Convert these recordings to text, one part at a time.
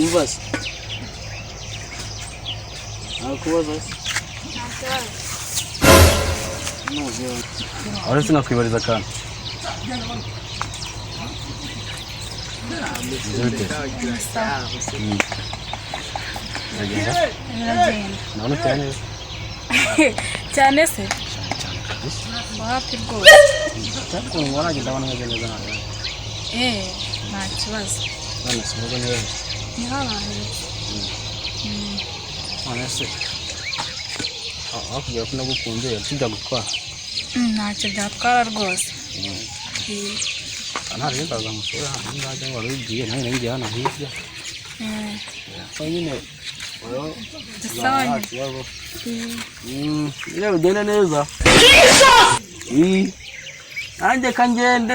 Uvas. Aku uvas. Ahora tengo que ver acá. Naona cyane se wapi rwose wana genda wana ngenda nta kibazo none simugo ni wewe ni habaye se kugira ko nagukunze tujya gutwara ntacyo byatwara rwose ana rero ndazamusura ndaje ngo rugiye nawe ngiye hano hirya nyine oyo dusanye ile ugenda neza anje kangende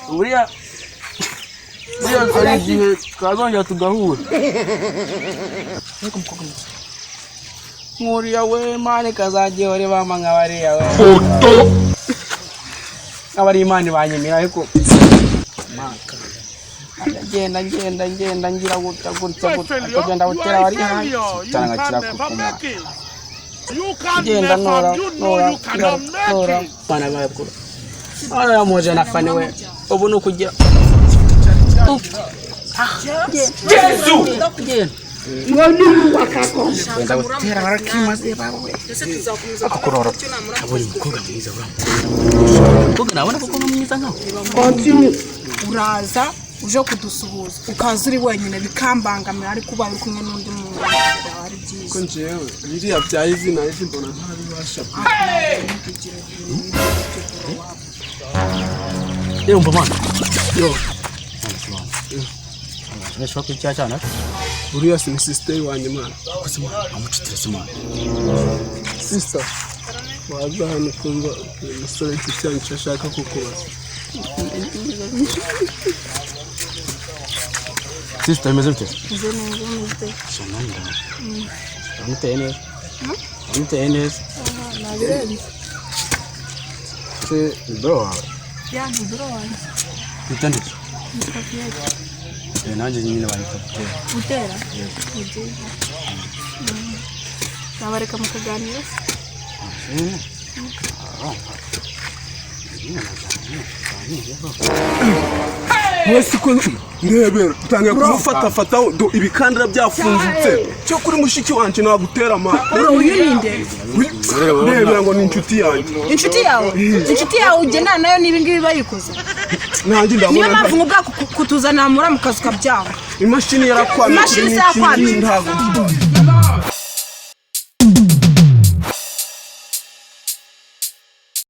uriya ari gihe kazongera tugahura nguriya we mane kazagiye ore bamanga bariya we abari imani banyemera ariko maka agenda ngira gutya agenda gutera bari cyangwa kirakukuma agenda nora bana bayakura ara moja nafane we ubu nukugira Yesu ngani wakakosha wenda gutera barakimaze bawe akorora aburi mukobwa mwiza bwa mukobwa nabona koko mwiza nkaho continue uraza uje kudusuhuza ukaza uri wenyine bikambangamira ari kuba uri kumwe n'undi muntu ari byiza ko njewe biriya bya izina izi mbona ntari basha umva mana yo nashaka kwicara cyane buriya si sister wanjye mana kusima amucitirese mana sister waza hano kumva umusore cyane cyashaka kukubaza sister imeze bite nzene sonanda amutene se bro ya bro bitanditse nanjye nyine bayita butera nabareka mukaganira wese ko ndebera utangiye kumufata do ibikandira byafungutse cyo kuri mushiki wanje nagutera ma uyirinde ndebera ngo ni inshuti yanjye inshuti yawe ugena nayo nibi ngibi bayikoze nanjye ndabona niyo mpamvu ngubwa kutuzana muri mu kazi kabyanga imashini yarakwamye ntago